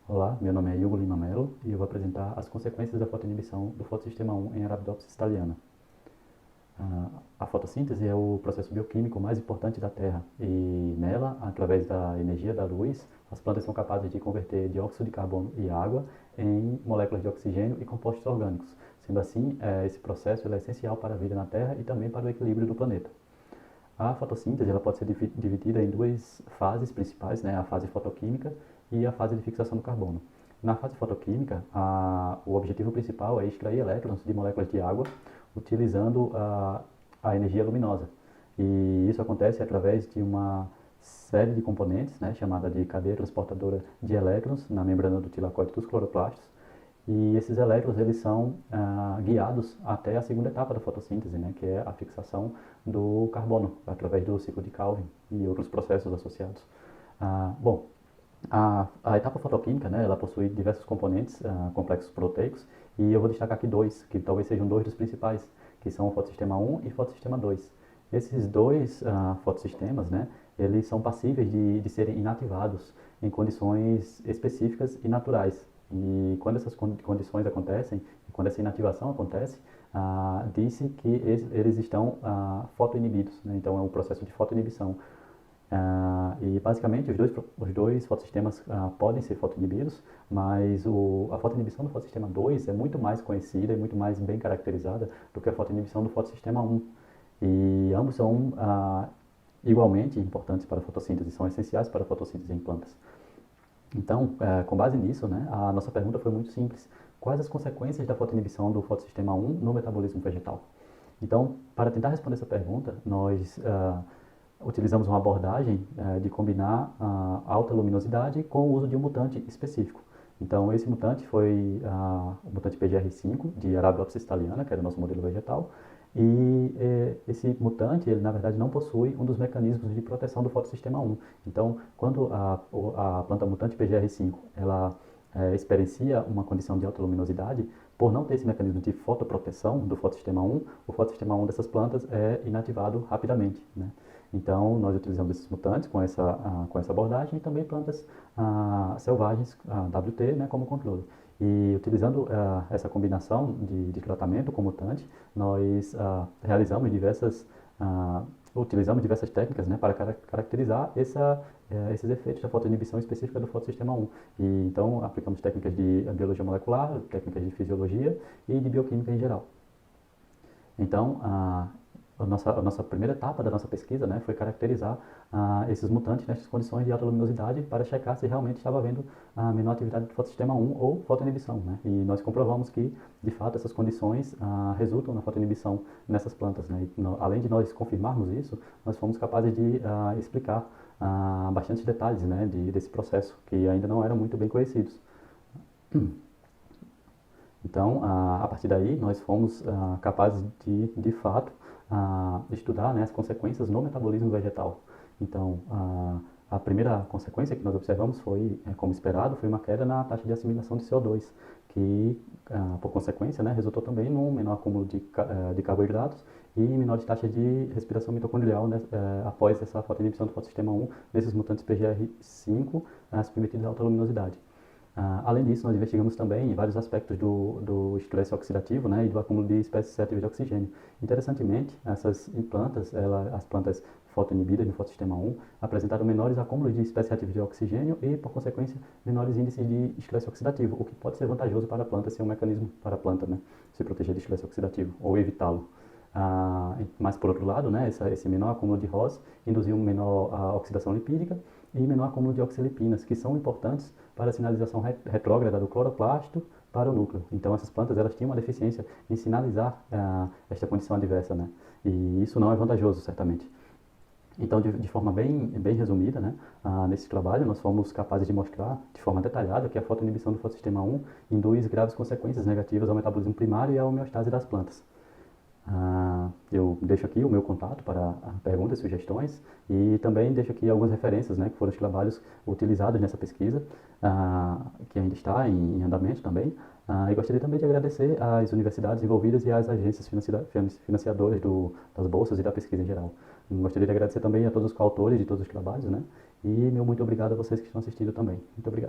Olá, meu nome é Hugo Lima Mello e eu vou apresentar as consequências da fotoinibição do fotossistema 1 em Arabidopsis thaliana. A fotossíntese é o processo bioquímico mais importante da Terra e nela, através da energia da luz, as plantas são capazes de converter dióxido de carbono e água em moléculas de oxigênio e compostos orgânicos. Sendo assim, esse processo é essencial para a vida na Terra e também para o equilíbrio do planeta. A fotossíntese ela pode ser dividida em duas fases principais, né? A fase fotoquímica e a fase de fixação do carbono. Na fase fotoquímica, o objetivo principal é extrair elétrons de moléculas de água utilizando a energia luminosa. E isso acontece através de uma série de componentes, né, chamada de cadeia transportadora de elétrons na membrana do tilacoide dos cloroplastos. E esses elétrons eles são guiados até a segunda etapa da fotossíntese, né, que é a fixação do carbono através do ciclo de Calvin e outros processos associados. Bom, a etapa fotoquímica, né, ela possui diversos componentes complexos proteicos e eu vou destacar aqui dois, que talvez sejam dois dos principais, que são o fotossistema 1 e o fotossistema 2. Esses dois fotossistemas, né, eles são passíveis de serem inativados em condições específicas e naturais. E quando essas condições acontecem, quando essa inativação acontece, diz-se que eles estão fotoinibidos, né? Então é um processo de fotoinibição. E basicamente os dois fotossistemas podem ser fotoinibidos, mas a fotoinibição do fotossistema 2 é muito mais conhecida e muito mais bem caracterizada do que a fotoinibição do fotossistema 1. E ambos são igualmente importantes para a fotossíntese, são essenciais para a fotossíntese em plantas. Então, com base nisso, né, a nossa pergunta foi muito simples. Quais as consequências da fotoinibição do fotossistema 1 no metabolismo vegetal? Então, para tentar responder essa pergunta, nós utilizamos uma abordagem de combinar a alta luminosidade com o uso de um mutante específico. Então, esse mutante foi o mutante PGR5 de Arabidopsis thaliana, que era o nosso modelo vegetal, e esse mutante, ele na verdade não possui um dos mecanismos de proteção do fotossistema 1. Então, quando a planta mutante PGR5, ela experiencia uma condição de alta luminosidade, por não ter esse mecanismo de fotoproteção do fotossistema 1, o fotossistema 1 dessas plantas é inativado rapidamente, né? Então, nós utilizamos esses mutantes com essa abordagem e também plantas selvagens, WT, né, como controle. E utilizando essa combinação de tratamento com mutante, nós utilizamos diversas técnicas, né, para caracterizar esses efeitos da fotoinibição específica do fotossistema 1. E, então, aplicamos técnicas de biologia molecular, técnicas de fisiologia e de bioquímica em geral. Então, a nossa primeira etapa da nossa pesquisa, né, foi caracterizar esses mutantes nessas condições de alta luminosidade para checar se realmente estava havendo a menor atividade do fotossistema 1 ou fotoinibição, né? E nós comprovamos que, de fato, essas condições resultam na fotoinibição nessas plantas, né? E, além de nós confirmarmos isso, nós fomos capazes de explicar bastantes detalhes, né, desse processo, que ainda não eram muito bem conhecidos. Então, a partir daí, nós fomos capazes de fato, estudar, né, as consequências no metabolismo vegetal. Então, a primeira consequência que nós observamos foi, como esperado, foi uma queda na taxa de assimilação de CO2, que, por consequência, né, resultou também num menor acúmulo de carboidratos e menor taxa de respiração mitocondrial, né, após essa fotoinibição do fotossistema 1 nesses mutantes PGR5 submetidos a alta luminosidade. Além disso, nós investigamos também vários aspectos do estresse oxidativo, né, e do acúmulo de espécies suscetíveis de oxigênio. Interessantemente, essas plantas, as plantas fotoinibidas no fotossistema 1, apresentaram menores acúmulos de espécies reativas de oxigênio e, por consequência, menores índices de estresse oxidativo, o que pode ser vantajoso para a planta, ser um mecanismo para a planta, né, se proteger de estresse oxidativo ou evitá-lo. Mas, por outro lado, né, esse menor acúmulo de ROS induziu menor oxidação lipídica e menor acúmulo de oxilipinas, que são importantes para a sinalização retrógrada do cloroplasto para o núcleo. Então, essas plantas elas tinham uma deficiência em sinalizar esta condição adversa, né? E isso não é vantajoso, certamente. Então, de forma bem resumida, né, nesse trabalho, nós fomos capazes de mostrar de forma detalhada que a fotoinibição do fotossistema 1 induz graves consequências negativas ao metabolismo primário e à homeostase das plantas. Eu deixo aqui o meu contato para perguntas e sugestões e também deixo aqui algumas referências, né, que foram os trabalhos utilizados nessa pesquisa, que ainda está em andamento também. E gostaria também de agradecer às universidades envolvidas e às agências financiadoras das bolsas e da pesquisa em geral. Gostaria de agradecer também a todos os coautores de todos os trabalhos, né, e meu muito obrigado a vocês que estão assistindo também. Muito obrigado.